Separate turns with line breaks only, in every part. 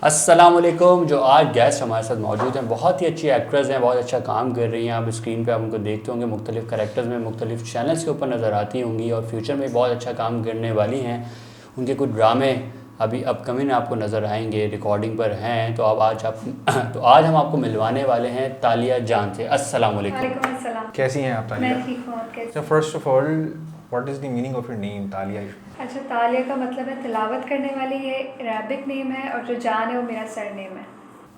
अस्सलाम वालेकुम। जो आज गेस्ट हमारे साथ मौजूद हैं बहुत ही अच्छी एक्ट्रेस हैं, बहुत अच्छा काम कर रही हैं। आप स्क्रीन पे आप उनको देखते होंगे, मुख्तलिफ कैरेक्टर्स में मुख्तलिफ चैनल्स के ऊपर नज़र आती होंगी और फ्यूचर में बहुत अच्छा काम करने वाली हैं। उनके कुछ ड्रामे अभी अपकमिंग आपको नज़र आएंगे, रिकॉर्डिंग पर हैं। तो तो आज हम आपको मिलवाने वाले हैं तालिया जान से। अस्सलाम वालेकुम।
वालेकुम अस्सलाम।
कैसी हैं आप तालिया?
मैं ठीक हूँ, आप कैसे?
So first of all, what is the meaning of your name, तालिया?
अच्छा, तालिया का मतलब है तिलावत करने वाली। ये अरबिक नेम है और जो जान है वो मेरा सर नेम है।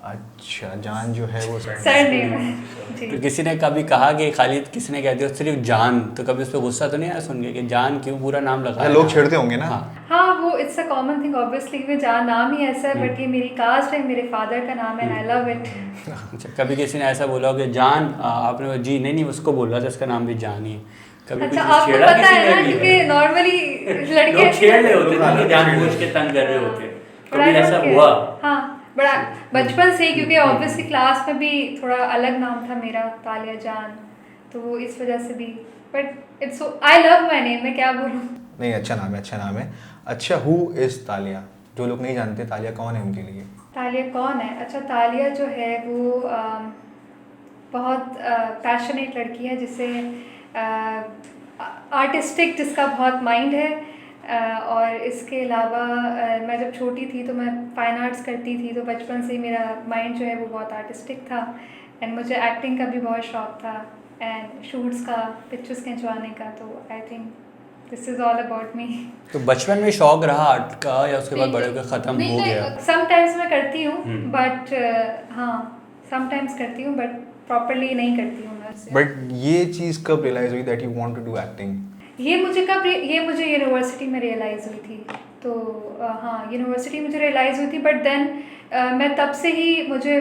अच्छा, जान जो है वो
सर नेम है जी।
तो किसी ने कभी कहा कि खालिद, किसी ने कह दिया सिर्फ जान, तो कभी उस पर गुस्सा तो नहीं आया सुन के कि जान क्यों पूरा नाम लगा?
लोग छेड़ते होंगे ना।
हाँ, वो it's a common thing obviously, क्योंकि जान नाम ही ऐसा है, बट ये मेरी कास्ट है, मेरे फादर का नाम है, आई लव इट।
अच्छा, कभी किसी ने ऐसा बोला कि जान, आपने जी नहीं उसको बोल रहा था, इसका नाम भी जान ही है। कभी
अच्छा, आपको पता है ना, क्योंकि नॉर्मली लड़के
छेड़ रहे होते हैं कि जानबूझ के तंग कर रहे होते हैं। कभी ऐसा हुआ?
हाँ, बड़ा बचपन से, क्योंकि ऑब्वियसली क्लास में भी थोड़ा अलग नाम था मेरा, तालिया जान, तो वो इस वजह से भी। But it's I love my name, मैं क्या बोलूँ।
नहीं, अच्छा नाम है, अच्छा नाम है। अच्छा, हु इज़ तालिया? जो लोग नहीं जानते तालिया कौन है उनके लिए।
तालिया कौन है? अच्छा, तालिया जो है वो बहुत पैशनेट लड़की है, जिसे आर्टिस्टिक, जिसका बहुत माइंड है। और इसके अलावा मैं जब छोटी थी तो मैं फ़ाइन आर्ट्स करती थी, तो बचपन से ही मेरा माइंड जो है वो बहुत आर्टिस्टिक था। एंड मुझे एक्टिंग का भी बहुत शौक था, एंड शूट्स का, पिक्चर्स खिंचवाने का। तो I think this is all about me.
तो बचपन में शौक रहा आर्ट का या उसके बाद बड़े होकर ख़त्म हो गया?
समटाइम्स मैं करती हूँ, बट हाँ, समटाइम्स करती हूँ, बट प्रॉपरली नहीं करती हूँ मैं।
बट ये चीज़ कब रियलाइज हुई that you want to do acting?
ये मुझे यूनिवर्सिटी में रियलाइज़ हुई थी। तो हाँ, यूनिवर्सिटी मुझे रियलाइज़ हुई थी, बट देन मैं तब से ही मुझे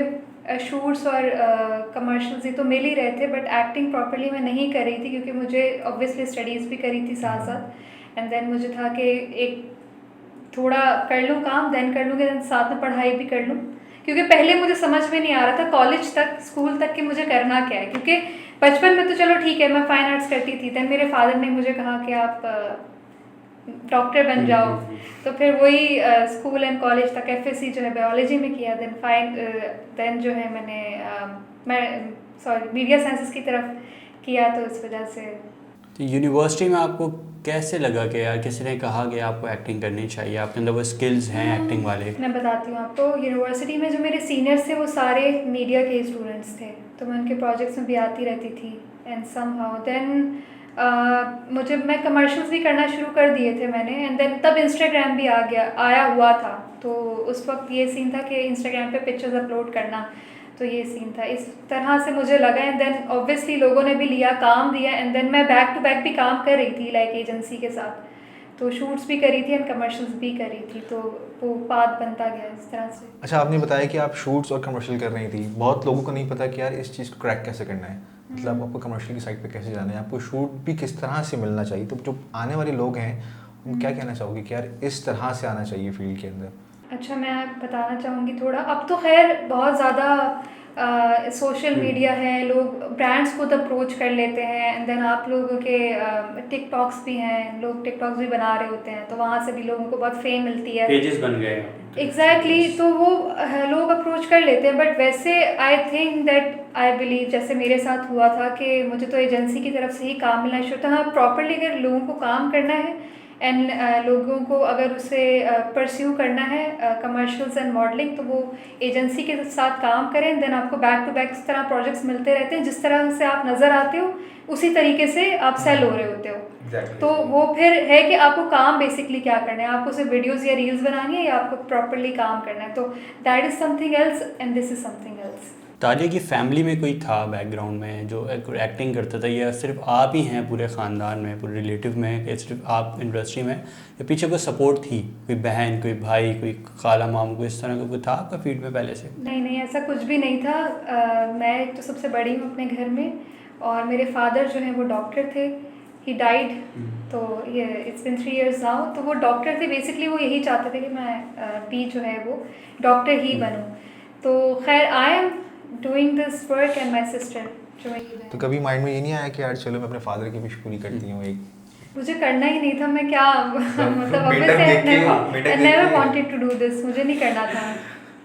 शूट्स और कमर्शियल्स ये तो मिल ही रहे थे, बट एक्टिंग प्रॉपरली मैं नहीं कर रही थी, क्योंकि मुझे ऑब्वियसली स्टडीज़ भी करी थी साथ साथ। एंड देन मुझे था कि एक थोड़ा कर लूँ काम, देन कर लूँगी, देन साथ में पढ़ाई भी कर लूँ, क्योंकि पहले मुझे समझ में नहीं आ रहा था कॉलेज तक, स्कूल तक कि मुझे करना क्या है। क्योंकि बचपन में तो चलो ठीक है, मैं फ़ाइन आर्ट्स करती थी, देन मेरे फादर ने मुझे कहा कि आप डॉक्टर बन जाओ। तो फिर वही स्कूल एंड कॉलेज तक एफएससी जो है बायोलॉजी में किया, देन जो है मैं मीडिया साइंसेस की तरफ किया। तो इस वजह से
तो यूनिवर्सिटी में आपको कैसे लगा कि यार किसी ने कहा कि आपको एक्टिंग करनी चाहिए, आपके अंदर वो स्किल्स हैं एक्टिंग वाले?
मैं बताती हूँ आपको। यूनिवर्सिटी में जो मेरे सीनियर्स थे वो सारे मीडिया के स्टूडेंट्स थे, तो मैं उनके प्रोजेक्ट्स में भी आती रहती थी। एंड समहाउ देन मैं कमर्शियल्स भी करना शुरू कर दिए थे मैंने। एंड देन तब इंस्टाग्राम भी आया हुआ था, तो उस वक्त ये सीन था कि इंस्टाग्राम पे पिक्चर्स अपलोड करना, तो ये सीन था। इस तरह से मुझे लगा। एंड देन ऑब्वियसली लोगों ने भी लिया, काम दिया, एंड देन मैं बैक टू बैक भी काम कर रही थी लाइक एजेंसी के साथ, तो शूट्स भी करी थी एंड कमर्शियल्स भी करी थी, तो वो पाथ बनता गया इस तरह से।
अच्छा, आपने बताया कि आप शूट्स और कमर्शियल कर रही थी। बहुत लोगों को नहीं पता कि यार इस चीज़ को क्रैक कैसे करना है, मतलब आपको कमर्शियल की साइड पे कैसे जाना है, आपको शूट भी किस तरह से मिलना चाहिए। तो जो आने वाले लोग हैं उनको क्या कहना चाहोगे कि यार इस तरह से आना चाहिए फील्ड के अंदर?
अच्छा, मैं बताना चाहूँगी थोड़ा। अब तो खैर बहुत ज़्यादा सोशल मीडिया है, लोग ब्रांड्स खुद अप्रोच कर लेते हैं। एंड देन आप लोगों के टिकटॉक्स भी हैं, लोग टिकटॉक्स भी बना रहे होते हैं, तो वहाँ से भी लोगों को बहुत फेम मिलती है,
पेजेस बन गए।
एग्जैक्टली तो वो लोग अप्रोच कर लेते हैं। बट वैसे I think that I believe, जैसे मेरे साथ हुआ था कि मुझे तो एजेंसी की तरफ से ही काम मिलना शुरू था। हाँ, प्रॉपरली अगर लोगों को काम करना है एंड लोगों को अगर उसे परस्यू करना है कमर्शियल्स एंड मॉडलिंग, तो वो एजेंसी के साथ काम करें। देन आपको बैक टू बैक इस तरह प्रोजेक्ट्स मिलते रहते हैं, जिस तरह से आप नज़र आते हो उसी तरीके से आप सेल हो रहे होते हो। तो वो फिर है कि आपको काम बेसिकली क्या करना है, आपको सिर्फ वीडियोज़ या रील्स बनानी है या आपको प्रॉपरली काम करना है। तो that is something else and this is something else.
Talia की फैमिली में कोई था बैकग्राउंड में जो एक्टिंग करता था, या सिर्फ आप ही हैं पूरे ख़ानदान में, पूरे रिलेटिव में, या सिर्फ आप इंडस्ट्री में, या पीछे कोई सपोर्ट थी, कोई बहन, कोई भाई, कोई खाला मामू, कोई इस तरह का कोई था आपका फील्ड में पहले से?
नहीं, ऐसा कुछ भी नहीं था। मैं तो सबसे बड़ी हूँ अपने घर में, और मेरे फादर जो हैं वो डॉक्टर थे। ही डाइड, तो ये इट्स बिन 3 years नाउ। तो वो डॉक्टर थे, बेसिकली वो यही चाहते थे कि मैं भी जो है वो डॉक्टर ही बनूँ। तो खैर आई am doing this work and my sister जो।
तो कभी माइंड में ये नहीं आया कि यार चलो मैं अपने फादर की विश पूरी करती हूँ? एक
मुझे करना ही नहीं था, मैं क्या मतलब never wanted to do this, मुझे नहीं करना था।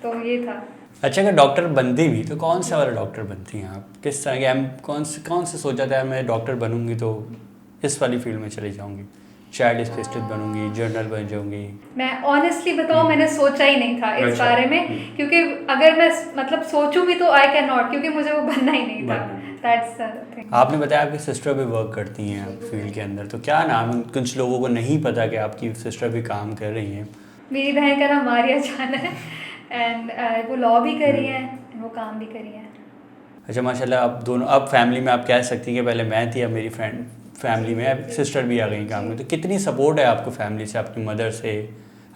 तो ये था।
अच्छा, अगर डॉक्टर बनती भी तो कौन सा वाला डॉक्टर बनती हैं आप? किस तरह के एम कौन से सोचा था मैं डॉक्टर बनूंगी तो इस वाली फील्ड में चली जाऊंगी, चाइल्ड स्पेशलिस्ट बनूंगी, जर्नल बन जाऊंगी?
मैं ऑनेस्टली बताऊँ, मैंने सोचा ही नहीं था इस
अच्छा।
बारे में, क्योंकि अगर मैं मतलब सोचूं भी तो आई कैन नॉट, क्योंकि मुझे वो बनना ही नहीं था। That's the thing.
आपने बताया आपकी सिस्टर भी वर्क करती हैं फील्ड के अंदर, तो क्या नाम है? कुछ लोगों को नहीं पता कि आपकी सिस्टर भी काम कर रही हैं।
मेरी बहन का नाम मारिया जान है, एंड वो लॉ भी कर रही है, वो काम भी कर रही है।
अच्छा, माशाल्लाह। आप दोनों अब फैमिली में आप कह सकती हैं कि पहले मैं थी, अब मेरी फ्रेंड फैमिली में अब सिस्टर भी आ गई काम में। तो कितनी सपोर्ट है आपको फैमिली से, आपकी मदर से?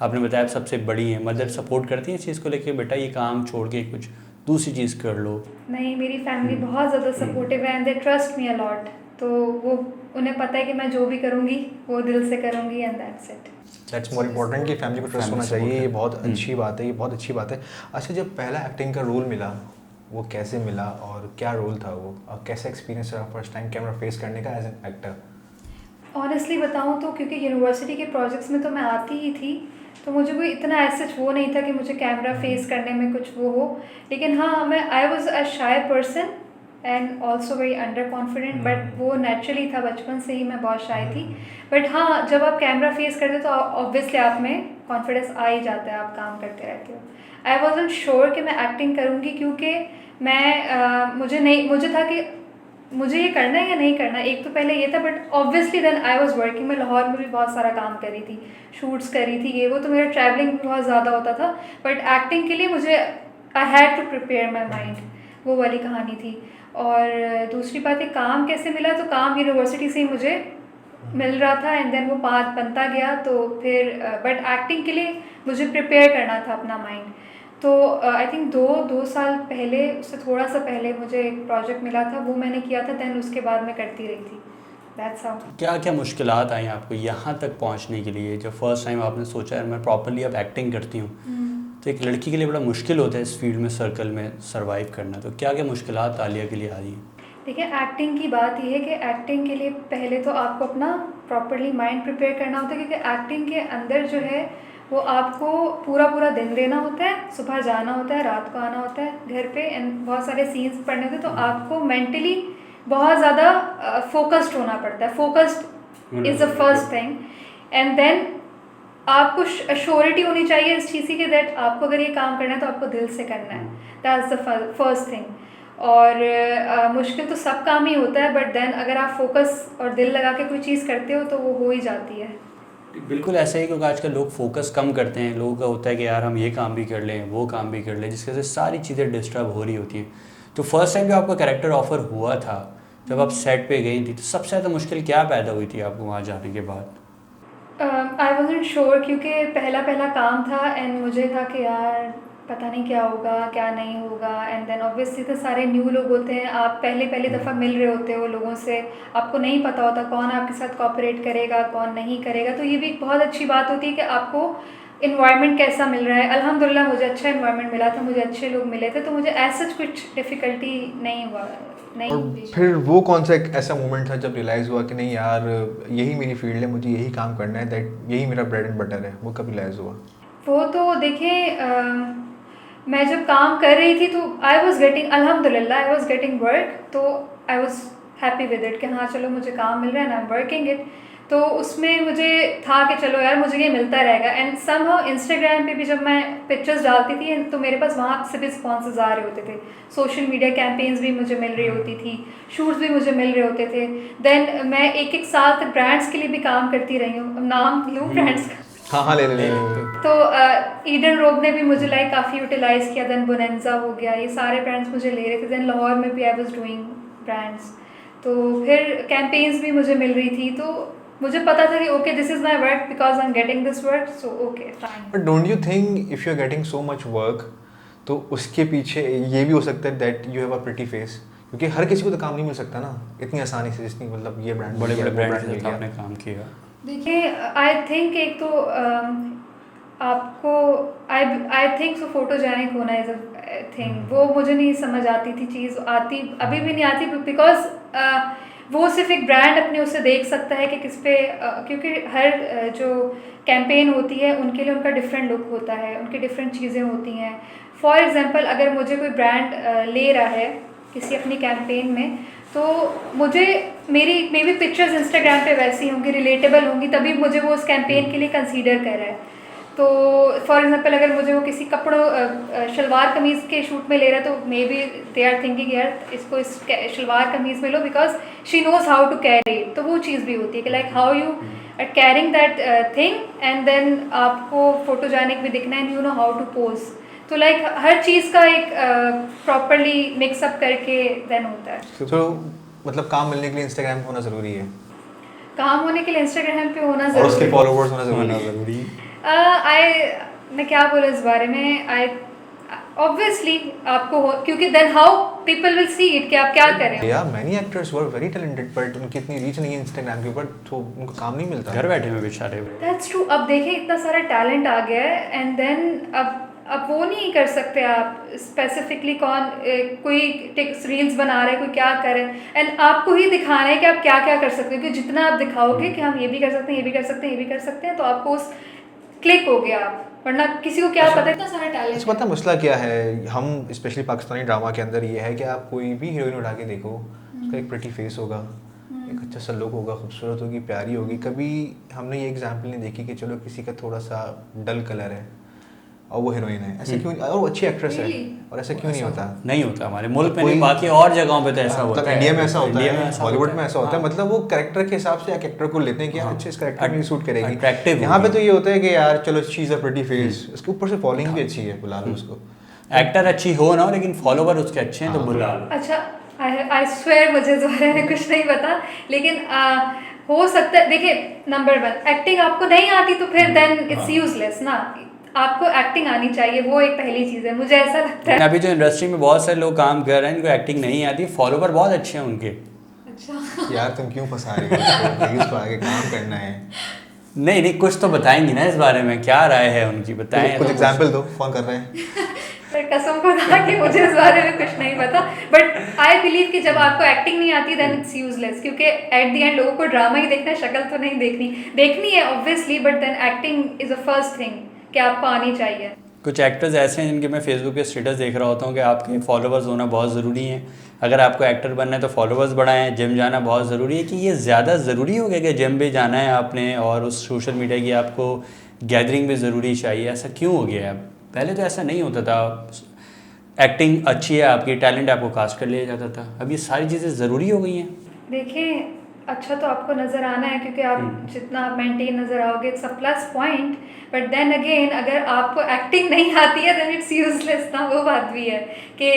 आपने बताया आप सबसे बड़ी हैं, मदर सपोर्ट करती है इस चीज़ को लेके, बेटा ये काम छोड़ के कुछ दूसरी चीज़ कर लो?
नहीं, मेरी फैमिली बहुत ज़्यादा सपोर्टिव है and they trust me a lot. तो वो उन्हें पता है कि मैं जो भी करूँगी वो दिल से करूँगी, and that's it.
That's more important कि फैमिली को ट्रस्ट
Family
होना
support
चाहिए। ये
है।
बहुत अच्छी बात है, ये बहुत अच्छी बात है। अच्छा, जब पहला एक्टिंग का रोल मिला वो कैसे मिला और क्या रोल था वो, और कैसा एक्सपीरियंस रहा फर्स्ट टाइम कैमरा फेस करने का एज एन एक्टर?
ऑनेस्टली बताऊँ तो क्योंकि यूनिवर्सिटी के प्रोजेक्ट्स में तो मैं आती ही थी, तो मुझे कोई इतना ऐसा वो नहीं था कि मुझे कैमरा फेस करने में कुछ वो हो। लेकिन हाँ, मैं I was a shy person and also very under confident, but वो नेचुरली था, बचपन से ही मैं बहुत शाय थी। बट हाँ, जब आप कैमरा फेस करते हो तो ऑब्वियसली आप में कॉन्फिडेंस आ ही जाता है, आप काम करते रहते हो। आई वॉजंट श्योर कि मैं एक्टिंग करूँगी, क्योंकि मैं मुझे था कि मुझे ये करना है या नहीं करना। एक तो पहले ये था, but obviously then I was working. मैं लाहौर में भी बहुत सारा काम कर रही थी, शूट्स कर रही थी, ये वो, तो मेरा ट्रैवलिंग भी बहुत ज़्यादा होता था। बट एक्टिंग के लिए मुझे I had to prepare my mind, वो वाली कहानी थी। और दूसरी बात है काम कैसे मिला, तो काम यूनिवर्सिटी से ही मुझे मिल रहा था एंड देन वो पाथ बनता गया। तो फिर बट एक्टिंग के लिए मुझे प्रिपेयर करना था अपना माइंड। तो आई थिंक दो साल पहले, उससे थोड़ा सा पहले मुझे एक प्रोजेक्ट मिला था, वो मैंने किया था, देन उसके बाद मैं करती रही थी। That's how.
क्या क्या मुश्किलात आई आपको यहाँ तक पहुँचने के लिए? जब फर्स्ट टाइम आपने सोचा है मैं प्रॉपरली अब एक्टिंग करती हूँ, तो एक लड़की के लिए बड़ा मुश्किल होता है इस फील्ड में, सर्कल में सर्वाइव करना। तो क्या क्या मुश्किलात आलिया के लिए आ रही हैं?
देखिए, एक्टिंग की बात यह है कि एक्टिंग के लिए पहले तो आपको अपना प्रॉपरली माइंड प्रिपेयर करना होता है, क्योंकि एक्टिंग के अंदर जो है वो आपको पूरा दिन देना होता है। सुबह जाना होता है, रात को आना होता है घर पे, एंड बहुत सारे सीन्स पढ़ने होते हैं। तो आपको मेंटली बहुत ज़्यादा फोकस्ड होना पड़ता है। Focused is the first thing, and then आपको अश्योरिटी होनी चाहिए इस चीज़ की कि दैट आपको अगर ये काम करना है तो आपको दिल से करना है। That's the first thing. और मुश्किल तो सब काम ही होता है, बट देन अगर आप फोकस और दिल लगा के कोई चीज़ करते हो तो वो हो ही जाती है।
बिल्कुल ऐसा ही, क्योंकि आजकल लोग फोकस कम करते हैं। लोगों का होता है कि यार हम ये काम भी कर लें, वो काम भी कर लें, जिसकी वजह से सारी चीज़ें डिस्टर्ब हो रही होती हैं। तो फर्स्ट टाइम जब आपका कैरेक्टर ऑफर हुआ था, जब आप सेट पे गई थी, तो सबसे ज़्यादा मुश्किल क्या पैदा हुई थी आपको वहाँ जाने के बाद?
आई वॉजंट श्योर, क्योंकि पहला काम था एंड मुझे था कि यार पता नहीं क्या होगा क्या नहीं होगा। एंड देन ऑब्वियसली तो सारे न्यू लोग होते हैं, आप पहली दफ़ा मिल रहे होते हो लोगों से, आपको नहीं पता होता कौन आपके साथ कोऑपरेट करेगा कौन नहीं करेगा। तो ये भी एक बहुत अच्छी बात होती है कि आपको इन्वायरमेंट कैसा मिल रहा है। अल्हम्दुलिल्लाह मुझे अच्छा इन्वायरमेंट मिला था, मुझे अच्छे लोग मिले थे, तो मुझे ऐसा कुछ डिफ़िकल्टी नहीं हुआ।
और फिर वो कौन सा एक ऐसा मोमेंट था जब रियलाइज़ हुआ कि नहीं यार यही मेरी फील्ड है, मुझे यही काम करना है, दैट यही मेरा ब्रेड एंड बटर है? वो कब रियलाइज़ हुआ?
वो तो देखिए, मैं जब काम कर रही थी तो आई वॉज गेटिंग, अल्हम्दुलिल्लाह आई वॉज गेटिंग वर्क, तो I was happy with it कि हाँ चलो मुझे काम मिल रहा है ना, आई एम वर्किंग इट। तो उसमें मुझे था कि चलो यार मुझे ये मिलता रहेगा। एंड समहाउ इंस्टाग्राम पे भी जब मैं पिक्चर्स डालती थी तो मेरे पास वहाँ से भी स्पॉन्सर्स आ रहे होते थे, सोशल मीडिया कैंपेन्स भी मुझे मिल रही होती थी, शूट्स भी मुझे मिल रहे होते थे। देन मैं एक साल तक ब्रांड्स के लिए भी काम करती रही हूँ। नाम लूँ ब्रांड्स का?
हाँ ले।
तो ईडन रोब ने भी मुझे लाइक काफ़ी यूटिलाइज़ किया, देन बोनेंजा हो गया, ये सारे ब्रांड्स मुझे ले रहे थे। देन लाहौर में भी आई वाज डूइंग ब्रांड्स, तो फिर कैंपेन्स भी मुझे मिल रही थी। तो मुझे पता था कि okay this is my work because I am getting this work, so okay fine.
But don't you think if you are getting so much work तो उसके पीछे ये भी हो सकता है that you have a pretty face? क्योंकि हर किसी को तो काम नहीं मिल सकता ना इतनी आसानी से, जितनी मतलब ये ब्रांड
बड़े बड़े ब्रांड के साथ आपने काम किया।
देखिए, आई थिंक एक तो आपको आई थिंक सो फोटोजेनिक होना इज़ अ थिंग, वो मुझे नहीं समझ आती थी चीज़, आती अभी भी नहीं आती, बिकॉज वो सिर्फ एक ब्रांड अपने उससे देख सकता है कि किस पे क्योंकि हर जो कैंपेन होती है उनके लिए उनका डिफरेंट लुक होता है, उनकी डिफरेंट चीज़ें होती हैं। फॉर एग्जांपल अगर मुझे कोई ब्रांड ले रहा है किसी अपनी कैंपेन में, तो मुझे मे बी पिक्चर्स इंस्टाग्राम पे वैसी होंगी, रिलेटेबल होंगी, तभी मुझे वो उस कैंपेन के लिए कंसीडर कर रहा है। तो फॉर एग्जांपल अगर मुझे वो किसी कपड़ों शलवार कमीज़ के शूट में ले रहा है, तो maybe they are thinking यार इसको इस शलवार कमीज़ में लो because she knows how to carry. तो वो चीज़ भी होती है कि like how you are carrying that thing and then आपको फोटोजेनिक भी दिखना है and you know how to pose. तो लाइक हर चीज़ का एक प्रॉपरली मिक्सअप करके देन होता है।
तो मतलब काम मिलने के लिए इंस्टाग्राम होना ज़रूरी है,
काम होने के लिए इंस्टाग्राम पे होना
और उसके
ज़रूरी
फॉलोवर्स होना ज़रूरी है।
मैं क्या बोलूँ इस बारे में, आई ऑब्वियसली आपको हो, क्योंकि then how people will see it कि आप क्या कर रहे हो।
या many actors were very talented but उनकी इतनी रीच नहीं है इंस्टाग्राम के ऊपर, तो उनको काम नहीं मिलता,
घर बैठे हुए बेचारे।
That's true. अब देखिए इतना सारा टैलेंट आ गया है एंड देन अब वो नहीं कर सकते आप स्पेसिफिकली कौन कोई रील्स बना रहा है, कोई क्या कर रहा है, एंड आपको ही दिखाना है कि आप क्या क्या कर सकते हो, क्योंकि जितना आप दिखाओगे कि हम ये भी कर सकते हैं, ये भी कर सकते हैं, ये भी कर सकते हैं, तो आपको उस क्लिक हो गया आप, वरना किसी को क्या पता इतना सारा टैलेंट।
इसका पता मसला क्या है, हम स्पेशली पाकिस्तानी ड्रामा के अंदर ये है कि आप कोई भी हीरोइन उठा के देखो, उसका एक प्रिटी फेस होगा, एक अच्छा सा लुक होगा, खूबसूरत होगी, प्यारी होगी। कभी हमने ये एग्जांपल नहीं देखी कि चलो किसी का थोड़ा सा डल कलर है और वो हीरोइन है, ऐसा क्यों, और वो अच्छी एक्ट्रेस है, और ऐसा क्यों नहीं होता?
नहीं होता हमारे मुल्क में नहीं, बाकी और जगहों पे तो ऐसा होता है।
इंडिया में ऐसा होता है, हॉलीवुड में ऐसा होता है,
हाँ।
मतलब वो कैरेक्टर के हिसाब से एक एक्टर को लेते हैं कि अच्छे इस कैरेक्टर में सूट करेगी।
अट्रैक्टिव
यहाँ पे तो ये होता है कि यार चलो she is a pretty face, उसके ऊपर से फॉलोइंग भी अच्छी है, बुला लो उसको।
एक्टर अच्छी हो ना, लेकिन फॉलोवर उसके अच्छे हैं तो बुला लो।
अच्छा, आई स्वेयर मुझे इस बारे में कुछ नहीं पता, लेकिन हो सकता है। देखिए नंबर 1, एक्टिंग आपको नहीं आती तो फिर देन इट्स यूजलेस ना, आपको एक्टिंग आनी चाहिए, वो एक पहली चीज़ है, मुझे ऐसा लगता है।
अभी जो इंडस्ट्री में बहुत सारे लोग काम कर रहे हैं, इनको एक्टिंग नहीं आती, फॉलोवर बहुत अच्छे हैं उनके।
अच्छा
यार तुम क्यों फंसा रहे हो, प्लीज को आगे काम करना है।
नहीं कुछ तो बताएंगी ना इस बारे में, क्या राय है उनकी, बताएं।
कुछ एग्जांपल दो, फोन कर रहे हैं।
पर कसम खुदा कि मुझे इस बारे में कुछ नहीं पता, बट आई बिलीव कि जब आपको एक्टिंग नहीं आती देन इट्स यूजलेस, क्योंकि एट द एंड लोगों को ड्रामा ही देखना है, शक्ल तो नहीं देखनी है obviously, but then acting is a first thing कि आपको आनी चाहिए।
कुछ एक्टर्स ऐसे हैं जिनके मैं फेसबुक पे स्टेटस देख रहा होता हूँ कि आपके फॉलोवर्स होना बहुत ज़रूरी है, अगर आपको एक्टर बनना है तो फॉलोवर्स बढ़ाएं, जिम जाना बहुत ज़रूरी है। कि ये ज़्यादा ज़रूरी हो गया कि जिम भी जाना है आपने और उस सोशल मीडिया की आपको गैदरिंग भी ज़रूरी चाहिए, ऐसा क्यों हो गया है? पहले तो ऐसा नहीं होता था, एक्टिंग अच्छी है आपकी, टैलेंट आपको कास्ट कर लिया जाता था, अब ये सारी चीज़ें ज़रूरी हो गई हैं।
देखिए अच्छा तो आपको नज़र आना है, क्योंकि आप जितना आप मेंटेन नज़र आओगे it's a plus point, but then again अगर आपको एक्टिंग नहीं आती है देन इट्स यूजलेस ना, वो बात भी है कि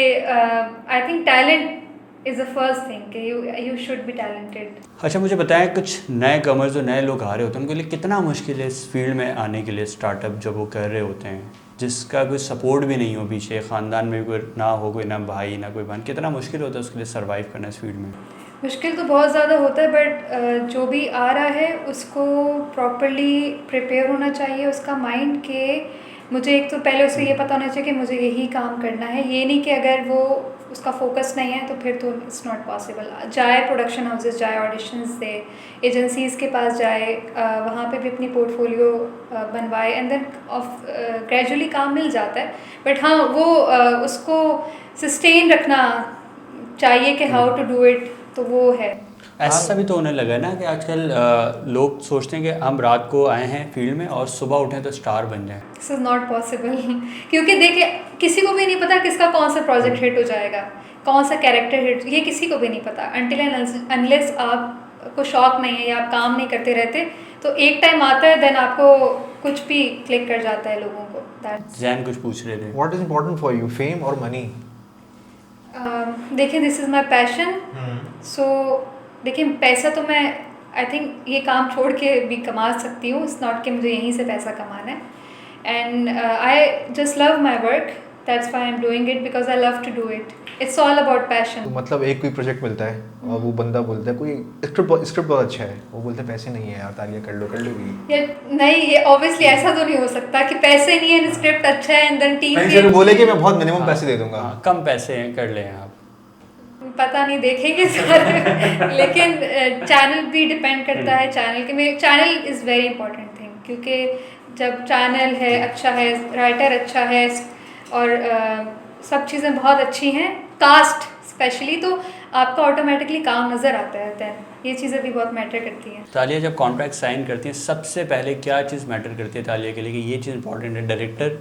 I think talent is the first thing कि यू शुड बी टैलेंटेड।
अच्छा मुझे बताएं, कुछ नए कमर्स जो नए लोग आ रहे होते हैं उनके लिए कितना मुश्किल है इस फील्ड में आने के लिए, स्टार्टअप जब वो कर रहे होते हैं, जिसका कोई सपोर्ट भी नहीं हो पीछे, ख़ानदान में कोई ना हो, कोई ना भाई ना कोई बहन, कितना मुश्किल होता है उसके लिए सर्वाइव करना इस फील्ड में?
मुश्किल तो बहुत ज़्यादा होता है, बट जो भी आ रहा है उसको प्रॉपरली प्रिपेयर होना चाहिए, उसका माइंड के मुझे एक तो पहले उसको ये पता होना चाहिए कि मुझे यही काम करना है, ये नहीं कि अगर वो उसका फोकस नहीं है तो फिर तो इट्स नॉट पॉसिबल। जाए प्रोडक्शन हाउसेस, जाए ऑडिशंस दे, एजेंसीज़ के पास जाए, वहाँ पे भी अपनी पोर्टफोलियो बनवाए एंड देन ग्रेजुअली काम मिल जाता है, बट हाँ वो उसको सस्टेन रखना चाहिए कि हाउ टू डू इट, तो वो है।
ऐसा भी तो होने लगा है ना कि आजकल लोग सोचते हैं कि हम रात को आए हैं फील्ड में और सुबह उठें तो स्टार बन जाएं।
दिस इज़ नॉट पॉसिबल, क्योंकि देखिए किसी को भी नहीं पता किसका कौन सा प्रोजेक्ट हिट हो जाएगा, कौन सा कैरेक्टर हिट, ये किसी को भी नहीं पता अनटिल एंड अनलेस आपको शौक नहीं है या आप काम नहीं करते रहते, तो एक टाइम आता है देन आपको कुछ भी क्लिक कर जाता है लोगों को।
जैन कुछ पूछ रहे थे,
what is important for you, fame और मनी?
देखिए दिस इज़ माई पैशन, सो देखिए पैसा तो मैं आई थिंक ये काम छोड़ के भी कमा सकती हूँ, इट्स नॉट कि मुझे यहीं से पैसा कमाना है, and I just love my work, that's why I am doing it because I love to do it, it's all about passion.
मतलब एक कोई प्रोजेक्ट मिलता है और वो बंदा बोलता है कोई स्क्रिप्ट बहुत अच्छा है, वो बोलता है पैसे नहीं है यार, तालियां कर लोगी।
ये नहीं, ये ऑब्वियसली ऐसा तो नहीं हो सकता कि पैसे नहीं है, स्क्रिप्ट अच्छा है एंड देन टीम
मैनेजर बोले कि मैं बहुत मिनिमम पैसे दे दूंगा,
कम पैसे हैं कर लें आप,
पता नहीं देखेंगे सारे लेकिन चैनल भी डिपेंड करता है, चैनल के में channel is very important thing, क्योंकि जब चैनल है अच्छा है, राइटर अच्छा है, और सब चीज़ें बहुत अच्छी हैं, कास्ट स्पेशली, तो आपका ऑटोमेटिकली काम नज़र आता है। दैन ये चीज़ें भी बहुत मैटर करती हैं।
तालिया जब कॉन्ट्रैक्ट साइन करती हैं सबसे पहले क्या चीज़ मैटर करती है तालिया के लिए कि ये चीज़ इंपॉर्टेंट है, डायरेक्टर,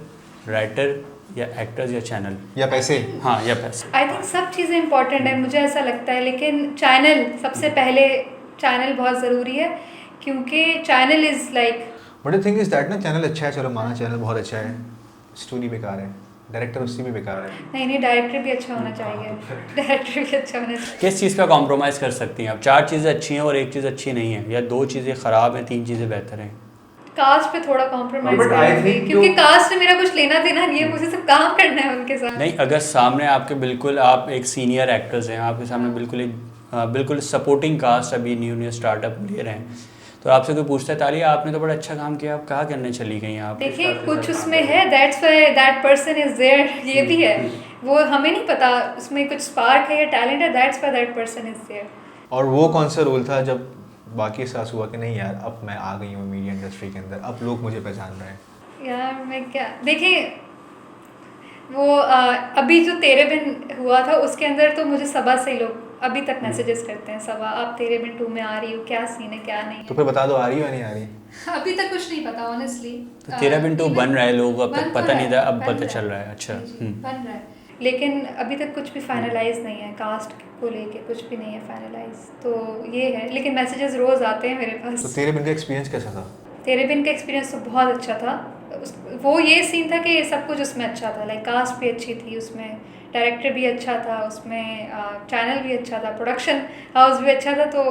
राइटर या एक्टर्स या चैनल
या पैसे?
हाँ, या पैसे।
आई थिंक सब चीज़ें इंपॉर्टेंट है, मुझे ऐसा लगता है, लेकिन चैनल सबसे पहले, चैनल बहुत ज़रूरी है, क्योंकि channel is like,
but the thing is that ना, चैनल अच्छा है, चलो माना चैनल बहुत अच्छा है, स्टोरी बेकार है, डायरेक्टर उससे भी बेकार है।
नहीं डायरेक्टर भी अच्छा होना चाहिए, डायरेक्टर भी अच्छा होना चाहिए।
किस चीज़ पे कॉम्प्रोमाइज़ कर सकती हैं आप? 4 चीज़ें अच्छी हैं और 1 चीज़ अच्छी नहीं है, या 2 चीज़ें ख़राब हैं, 3 चीज़ें बेहतर हैं?
कास्ट पे थोड़ा कॉम्प्रोमाइज़
But I
करूँगी,
think
क्योंकि
जो-
कास्ट से मेरा कुछ लेना देना नहीं है, मुझे सिर्फ काम करना है उनके साथ।
नहीं, अगर सामने आपके बिल्कुल आप एक सीनियर एक्टर्स हैं, आपके सामने बिल्कुल सपोर्टिंग कास्ट अभी न्यू स्टार्टअप ले रहे हैं, तो आपसे कोई पूछता है तालिया आपने तो बड़ा अच्छा काम किया, आप कहाँ करने चली गई आप?
देखिए कुछ उसमें है, that's why that person is there, ये भी है, वो हमें नहीं पता उसमें कुछ स्पार्क है या टैलेंट है, that's why that person is there.
और वो कौन सा रोल था जब बाकी एहसास हुआ कि नहीं यार, अब मैं आ गई हूँ मीडिया इंडस्ट्री के अंदर, अब लोग मुझे पहचान रहे हैं?
यार मैं क्या, देखिए वो अभी जो तेरे बिन हुआ था उसके अंदर तो मुझे सबा से लोग अभी तक मैसेजेस करते हैं, सबा आप तेरे बिन 2 में आ रही हो, क्या सीन है क्या नहीं है।
तो फिर बता दो, आ रही हो या नहीं आ रही?
अभी तक कुछ नहीं पता ऑनेस्टली।
तो तेरा बिंटू बन रहा है, लोगों को अब तक पता नहीं था, अब
बन
पता चल रहा है। अच्छा,
बन रहा है, लेकिन अभी तक कुछ भी फाइनलाइज नहीं है, कास्ट को लेके कुछ भी नहीं है फाइनलाइज, तो ये है। लेकिन मैसेजेस रोज़ आते हैं मेरे पास।
तो तेरे बिन का एक्सपीरियंस कैसा था?
तेरे बिन का एक्सपीरियंस तो बहुत अच्छा था। वो ये सीन था कि सब कुछ उसमें अच्छा था, लाइक कास्ट भी अच्छी थी उसमें, डायरेक्टर भी अच्छा था उसमें, चैनल भी अच्छा था, प्रोडक्शन हाउस भी अच्छा था, तो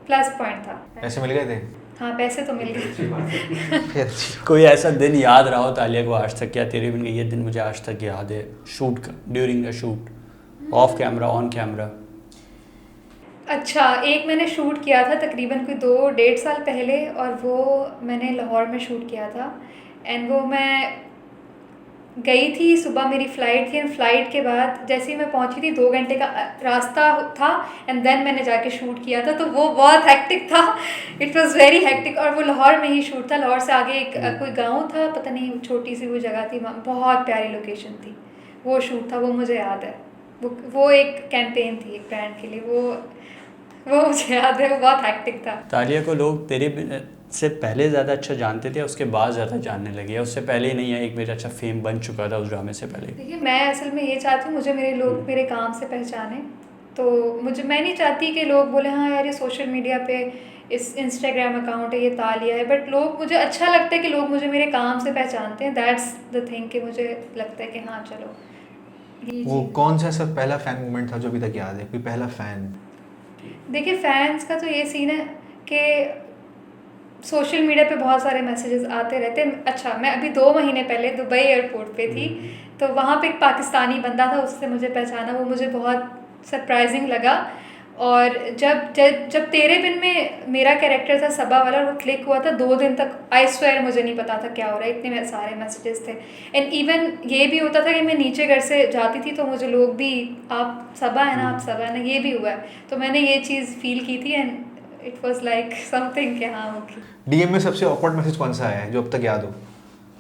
प्लस पॉइंट था।
पैसे मिल गए थे?
हाँ पैसे तो मिल गए।
फिर अच्छी
कोई ऐसा दिन याद रहा हो तालिया को आज तक, क्या तेरे बिन का ये दिन मुझे आज तक याद है, शूट का, during the shoot, of camera, on camera?
अच्छा, एक मैंने शूट किया था तकरीबन कोई 2-1.5 साल पहले, और वो मैंने लाहौर में शूट किया था। एंड वो मैं गई थी, सुबह मेरी फ़्लाइट थी, एंड फ्लाइट के बाद जैसे ही मैं पहुंची थी 2 घंटे का रास्ता था, एंड देन मैंने जाके शूट किया था, तो वो बहुत हेक्टिक था, इट वाज वेरी हेक्टिक। और वो लाहौर में ही शूट था, लाहौर से आगे एक कोई गांव था, पता नहीं छोटी सी वो जगह थी, बहुत प्यारी लोकेशन थी, वो शूट था, वो मुझे याद है। वो एक कैंपेन थी एक ब्रांड के लिए, वो मुझे याद है, वो बहुत हेक्टिक था।
तालिया को लोग तेरे से पहले ज़्यादा अच्छा जानते थे, उसके बाद ज़्यादा जानने लगे, या उससे पहले ही नहीं है, एक मेरा अच्छा फेम बन चुका था उस ड्रामे से पहले?
देखिए मैं असल में ये चाहती हूँ मुझे मेरे लोग मेरे काम से पहचाने, तो मैं नहीं चाहती कि लोग बोले हाँ यार ये सोशल मीडिया पे इस इंस्टाग्राम अकाउंट है, ये तालिया है, बट लोग, मुझे अच्छा लगता है कि लोग मुझे मेरे काम से पहचानते हैं, दैट्स द थिंग, कि मुझे लगता है कि हाँ चलो ये
वो
चीज़।
कौन सा सब पहला फैन मोमेंट था जो अभी तक याद है, कोई पहला फैन?
देखिए फैंस का तो ये सीन है कि सोशल मीडिया पे बहुत सारे मैसेजेस आते रहते हैं। अच्छा, मैं अभी 2 महीने पहले दुबई एयरपोर्ट पे थी, तो वहाँ पे एक पाकिस्तानी बंदा था, उससे मुझे पहचाना, वो मुझे बहुत सरप्राइजिंग लगा। और जब तेरे बिन में मेरा कैरेक्टर था सबा वाला, वो क्लिक हुआ था, 2 दिन तक आई स्वेयर मुझे नहीं पता था क्या हो रहा है, इतने सारे मैसेजेस थे। एंड इवन ये भी होता था कि मैं नीचे घर से जाती थी तो मुझे लोग भी, आप सबा है ना, आप सबा है ना, ये भी हुआ है, तो मैंने ये चीज़ फील की थी, and it was like something कि हाँ ओके।
डीएम में सबसे ऑकवर्ड मैसेज कौन सा आया है जो अब तक याद हो?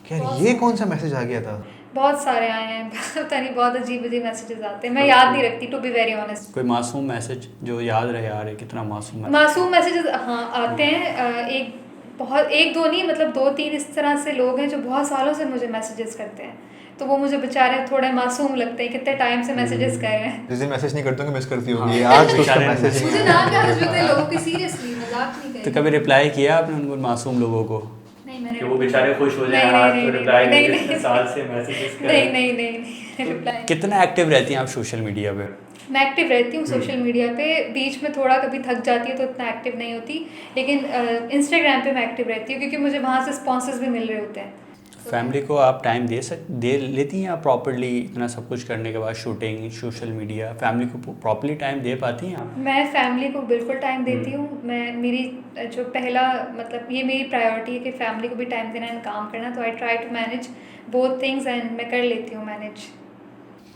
क्या ये कौन सा मैसेज आ गया था?
बहुत सारे आए हैं, पता नहीं, बहुत अजीब मैसेजेस आते हैं, मैं याद नहीं रखती टू बी वेरी ऑनेस्ट।
कोई मासूम मैसेज जो याद रहे, यार कितना मासूम है।
मासूम मैसेजेस हाँ आते हैं, एक दो नहीं, मतलब 2-3 इस तरह से लोग हैं जो बहुत सालों से मुझे मैसेजेस करते हैं, तो वो मुझे बेचारे थोड़े मासूम लगते हैं, कितने टाइम से मैसेजेस कर रहे हैं।
जिस दिन मैसेज नहीं करते होंगे मिस करती होगी,
हाँ,
आज तो उसका
बेचारे
मैसेज
मुझे
नहीं
नाम याद
आया।
है लोगों के, सीरियसली मजाक नहीं कर
तो
रही।
कभी रिप्लाई किया आपने उनको मासूम लोगों को
नहीं मैंने
कि वो बेचारे खुश हो जाएं,
नहीं,
आज
नहीं,
तो
नहीं,
रिप्लाई
नहीं,
नहीं,
नहीं,
इतने साल से मैसेजेस कर रहे हैं।
नहीं रिप्लाई।
कितना एक्टिव रहती हैं आप सोशल मीडिया पे?
मैं एक्टिव रहती हूँ सोशल मीडिया पे, बीच में थोड़ा कभी थक जाती है तो इतना एक्टिव नहीं होती, लेकिन इंस्टाग्राम पे मैं एक्टिव रहती हूँ, क्योंकि मुझे वहाँ से स्पॉन्सर्स भी मिल रहे होते हैं।
फैमिली को आप टाइम दे लेती हैं आप प्रॉपर्ली, इतना सब कुछ करने के बाद, शूटिंग, सोशल मीडिया, फैमिली को प्रॉपर्ली टाइम दे पाती हैं आप?
मैं फैमिली को बिल्कुल टाइम देती हूँ, मैं मेरी जो पहला मतलब ये मेरी प्रायोरिटी है कि फैमिली को भी टाइम देना एंड काम करना, तो I try to manage both things, and मैं कर लेती हूँ मैनेज।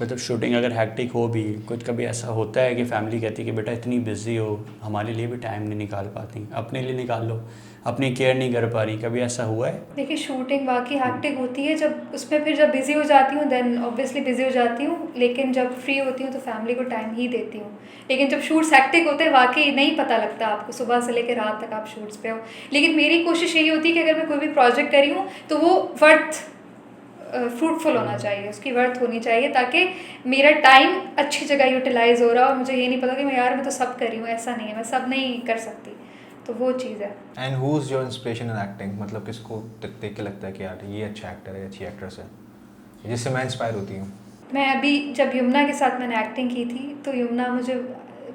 मतलब शूटिंग अगर हैक्टिक हो भी, कुछ कभी ऐसा होता है कि फैमिली कहती है कि बेटा इतनी बिजी हो, हमारे लिए भी टाइम नहीं निकाल पाती, अपने लिए निकाल लो, अपनी केयर नहीं कर पा रही, कभी ऐसा हुआ है?
देखिए शूटिंग वाकई हैक्टिक होती है, जब उसमें फिर जब बिज़ी हो जाती हूँ देन ऑब्वियसली बिज़ी हो जाती हूँ, लेकिन जब फ्री होती हूँ तो फैमिली को टाइम ही देती हूँ। लेकिन जब शूट्स हैक्टिक होते हैं वाकई नहीं पता लगता आपको, सुबह से लेकर रात तक आप शूट्स पे हो। लेकिन मेरी कोशिश यही होती है कि अगर मैं कोई भी प्रोजेक्ट कर रही हूँ तो वो वर्थ फ्रूटफुल होना चाहिए, उसकी वर्थ होनी चाहिए, ताकि मेरा टाइम अच्छी जगह यूटिलाइज हो रहा और मुझे ये नहीं पता कि मैं तो सब कर रही हूँ, ऐसा नहीं है, मैं सब नहीं कर सकती, तो वो चीज़ है।
And who is your inspiration in acting? मतलब किसको देख के लगता है कि यार ये अच्छा एक्टर है, अच्छी एक्ट्रेस है, जिससे मैं इंस्पायर होती हूँ?
मैं अभी जब यमुना के साथ मैंने एक्टिंग की थी तो यमुना मुझे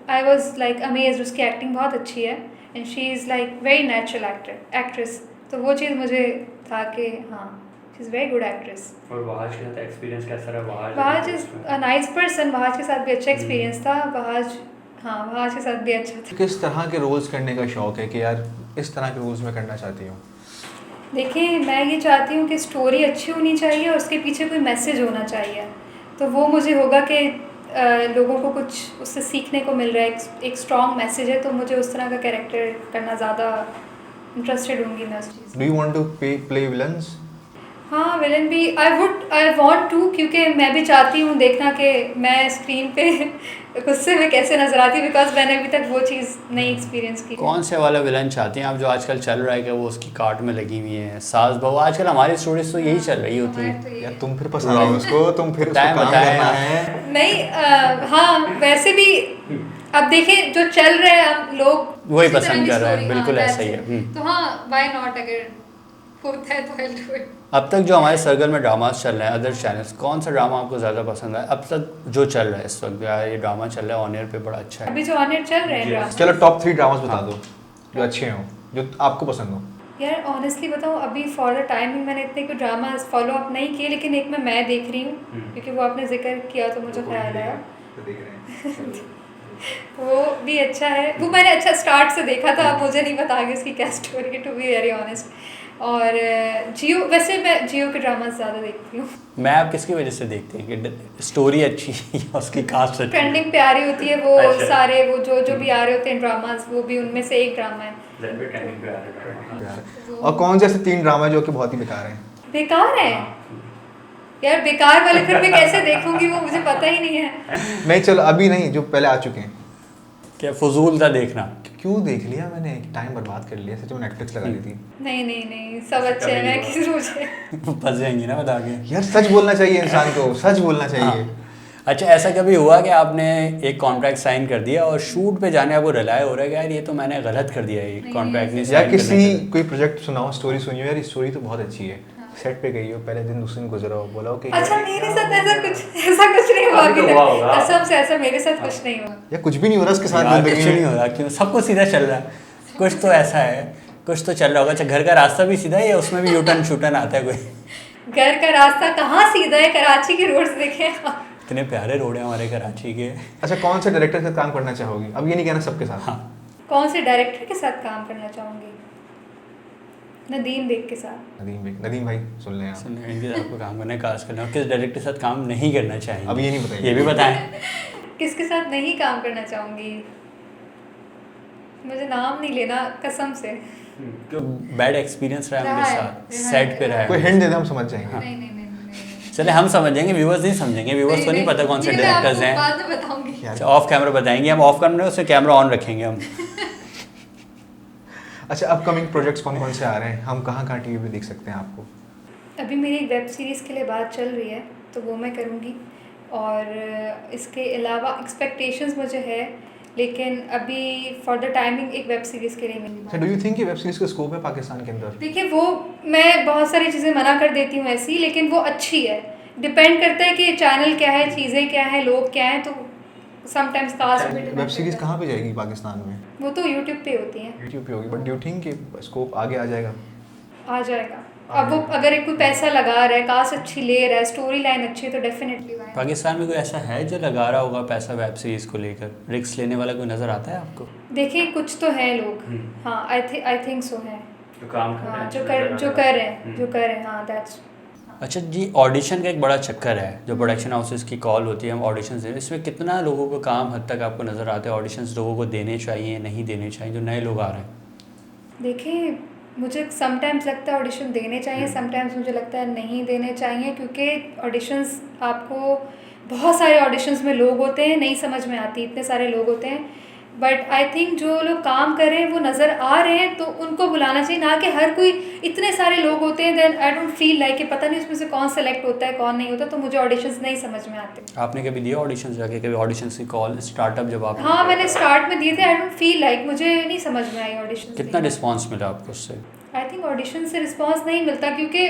आई वॉज लाइक अमेज्ड, उसकी एक्टिंग बहुत अच्छी है and she is like very natural actress, तो वो चीज़ मुझे था कि हाँ she is very good actress.
और वहाज के साथ एक्सपीरियंस कैसा रहा?
Wahaj is a nice person, Wahaj के साथ भी अच्छा एक्सपीरियंस था, वहाज के साथ भी अच्छा था।
किस तरह के रोल्स करने का शौक है कि यार इस तरह के रोल्स मैं करना चाहती हूँ?
देखिए मैं ये चाहती हूँ कि स्टोरी अच्छी होनी चाहिए और उसके पीछे कोई मैसेज होना चाहिए, तो वो मुझे होगा कि लोगों को कुछ उससे सीखने को मिल रहा है, एक स्ट्रॉन्ग मैसेज है, तो मुझे उस तरह का कैरेक्टर करना ज़्यादा इंटरेस्टेड होंगी मैं उस चीज़।
Do you want to play villains?
हाँ विलन भी आई वांट टू, क्योंकि मैं भी चाहती हूँ देखना कि मैं स्क्रीन पे गुस्से में कैसे नजर आती हूँ, बिकॉज मैंने अभी तक वो चीज़ नहीं एक्सपीरियंस की।
कौन से वाला विलन चाहती हैं आप जो आजकल चल रहा है कि वो उसकी कार्ट में लगी हुई है, सास बहू? आजकल हमारी स्टोरीज तो यही चल रही होती है।
यार तुम फिर पसंद है उसको, तुम फिर उसको काम
बताएं
करना है।
नहीं हाँ वैसे भी अब देखें जो चल रहे हैं हम लोग
वही
उसी तरह
पसंद
की
कर रहे हैं,
story,
बिल्कुल
हाँ,
ऐसा ही
that's
है।
it। तो हाँ व्हाई नॉट, अगर होता है तो I'll do it।
अब तक जो हमारे सर्कल में ड्रामास चल रहे हैं अदर चैनल्स, कौन सा ड्रामा आपको ज़्यादा पसंद है अब तक जो चल रहा है इस वक्त? यार ये ड्रामा चल रहा है ऑन एयर पे, बड़ा अच्छा है।
अभी जो ऑन एयर चल रहे हैं ड्रामा,
चलो टॉप 3 ड्रामास बता दो जो अच्छे हों, जो आपको पसंद हो।
यार ऑनेस्टली बताऊँ अभी फॉर द टाइमिंग मैंने इतने कोई ड्रामा फॉलो अप नहीं किए, लेकिन एक मैं देख रही हूँ क्योंकि वो आपने जिक्र किया तो मुझे ख्याल आया वो भी अच्छा है, वो मैंने अच्छा स्टार्ट से देखा था, अब मुझे नहीं पता आगे उसकी क्या स्टोरी है, टू बी वेरी ऑनेस्ट। और जियो, वैसे मैं जियो के ड्रामा ज़्यादा देखती हूँ।
मैं आप किसकी वजह से देखते हैं कि स्टोरी अच्छी है या उसकी कास्ट अच्छी?
ट्रेंडिंग पे आ रही होती है वो
अच्छा।
सारे वो जो भी आ रहे होते हैं ड्रामाज, वो भी उनमें से एक ड्रामा है।
और कौन से ऐसे 3 ड्रामा जो कि बहुत ही बेकार हैं?
बेकार है यार, बेकार वाले फिर मैं कैसे देखूंगी, वो मुझे पता ही नहीं है।
नहीं चलो अभी नहीं, जो पहले आ चुके हैं।
क्या फजूल था देखना?
क्यों देख लिया मैंने, टाइम बर्बाद कर लिया, सच में नेटफ्लिक्स लगा ली थी।
नहीं सब अच्छे हैं, मैं किस मुझे
फंस जाएंगी ना बता के।
यार सच बोलना चाहिए इंसान को, सच बोलना चाहिए।
अच्छा ऐसा कभी हुआ कि आपने एक कॉन्ट्रैक्ट साइन कर दिया और शूट पे जाने आपको रिलाय हो रहा है कि यार ये तो मैंने गलत कर दिया, ये कॉन्ट्रैक्ट नहीं
या
sign
किसी
करना चाहिए?
कोई प्रोजेक्ट सुनाओ, स्टोरी सुनियो, यार ये स्टोरी तो बहुत अच्छी है, सेट पे गई हो, पहले दिन दूसरे दिन गुजरा हो, बोला हो कि
अच्छा मेरे साथ ऐसा कुछ नहीं हुआ अभी तक, कसम से ऐसा मेरे साथ कुछ नहीं हुआ।
या कुछ भी नहीं हो रहा उसके साथ
यार,
जिंदगी
कुछ
में।
नहीं हो रहा, क्यों सब कुछ सीधा चल रहा है? कुछ तो ऐसा है, कुछ तो चल रहा होगा। अच्छा घर का रास्ता भी सीधा है या उसमें भी यूटर्न शूटर्न आता है कोई?
घर का रास्ता कहाँ सीधा है, कराची के रोड देखे
इतने प्यारे रोड है हमारे कराची के।
अच्छा कौन से डायरेक्टर के साथ काम करना चाहोगी? अब ये नहीं कहना सबके साथ।
हाँ
कौन से डायरेक्टर के साथ काम करना चाहूँगी? नदीम बेग के साथ।
नदीम भाई सुन लें आप।
सुनने इनके साथ आपको काम करना है, कास्ट करना है, और किस डायरेक्टर के साथ काम नहीं करना चाहिए?
अब ये नहीं बताइए।
ये भी बताएं।
किसके साथ नहीं काम करना चाहूँगी? मुझे नाम नहीं लेना कसम से।
बैड एक्सपीरियंस रहा है उनके साथ, सेट पे रहा है?
कोई हिंट दे दे हम समझ जाएंगे।
नहीं
चले हम समझेंगे, व्यूवर्स नहीं समझेंगे, व्यूवर्स को नहीं पता कौन से डायरेक्टर्स हैं।
बाद में बताऊंगी।
अच्छा ऑफ कैमरा बताएंगे हम, ऑफ कैमरा उससे कैमरा ऑन रखेंगे हम।
अच्छा अपकमिंग प्रोजेक्ट्स कौन कौन से आ रहे हैं, हम कहाँ टीवी पे देख सकते हैं आपको?
अभी मेरी एक वेब सीरीज़ के लिए बात चल रही है तो वो मैं करूँगी, और इसके अलावा एक्सपेक्टेशंस मुझे है, लेकिन अभी फॉर द टाइमिंग एक वेब सीरीज़ के लिए मिली।
अच्छा डू यू थिंक ये वेब सीरीज का स्कोप है पाकिस्तान के अंदर?
देखिए वो मैं बहुत सारी चीज़ें मना कर देती हूँ ऐसी, लेकिन वो अच्छी है, डिपेंड करता है कि चैनल क्या है, चीज़ें क्या हैं, लोग क्या हैं, तो समटाइम्स कास्ट पे
वेब सीरीज कहाँ पे जाएगी पाकिस्तान में?
वो तो यूट्यूब पे होती हैं।
यूट्यूब पे होगी, बट डू यू थिंक कि स्कोप आगे आ जाएगा?
आ जाएगा। अब वो अगर एक कोई पैसा लगा रहा है, कास्ट अच्छी ले रहा है, स्टोरी लाइन अच्छी है, तो डेफिनेटली आएगा।
पाकिस्तान में कोई ऐसा है जो लगा रहा होगा पैसा वेब सीरीज को लेकर, रिस्क लेने वाला कोई नजर आता है आपको?
देखिए कुछ तो हैं लोग, हाँ आई थिंक सो है,
जो काम
हाँ जो कर रहे हैं हाँ दैट्स।
अच्छा जी, ऑडिशन का एक बड़ा चक्कर है जो प्रोडक्शन हाउसेस की कॉल होती है, हम ऑडिशंस दे, इसमें कितना लोगों को काम हद तक आपको नज़र आता है ऑडिशंस लोगों को देने चाहिए नहीं देने चाहिए जो नए लोग आ रहे हैं?
देखिए, मुझे समटाइम्स लगता है ऑडिशन देने चाहिए, समटाइम्स मुझे लगता है नहीं देने चाहिए, क्योंकि ऑडिशंस आपको बहुत सारे ऑडिशंस में लोग होते हैं, नहीं समझ में आती, इतने सारे लोग होते हैं। बट आई थिंक जो लोग काम कर रहे हैं वो नज़र आ रहे हैं तो उनको बुलाना चाहिए, ना कि हर कोई, इतने सारे लोग होते हैं। Then I don't feel like कि पता नहीं उसमें से कौन सेलेक्ट होता है कौन नहीं होता, तो मुझे ऑडिशंस नहीं समझ में आते।
आपने कभी दिया ऑडिशन जाके, कभी ऑडिशन की कॉल स्टार्टअप जब आप?
हाँ, मैंने स्टार्ट में दिए थे। आई डोंट फील लाइक, मुझे नहीं समझ में आई ऑडिशन।
कितना रिस्पॉन्स मिला आपको उससे?
आई थिंक ऑडिशन से रिस्पॉन्स नहीं मिलता, क्योंकि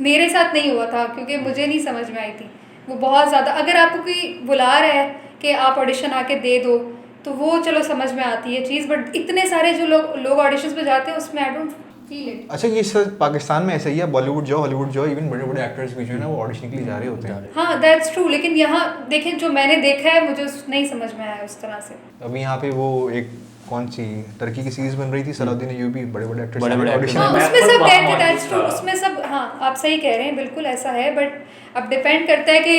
मेरे साथ नहीं हुआ था, क्योंकि मुझे नहीं समझ में आई थी वो बहुत ज़्यादा। अगर आपको कोई बुला रहा है कि आप ऑडिशन आके दे दो तो वो चलो समझ में आती है चीज़, बट इतने सारे जो लोग ऑडिशंस पे जाते हैं उसमें आई डोंट फील इट।
अच्छा, ये सर पाकिस्तान में ऐसा ही है, बॉलीवुड जाओ हॉलीवुड जाओ, इवन बड़े बड़े एक्टर्स भी जो है ना वो ऑडिशन के लिए जा रहे होते हैं।
हाँ, दैट्स ट्रू, लेकिन यहाँ देखें जो मैंने देखा है मुझे नहीं समझ में आया उस तरह से।
अभी यहाँ पे वो एक कौन सी टर्की की सीरीज बन रही थी, सलाउद्दीन अय्यूबी, बड़े बड़े एक्टर्स
बड़े-बड़े
ऑडिशन
हाँ,
मैं
उसमें
खुद
सब
वहाँ
कहते हैं, दैट्स
मौजूद
ट्रू,
था।
उसमें सब, हाँ आप सही कह रहे हैं, बिल्कुल ऐसा है। बट अब डिपेंड करता है कि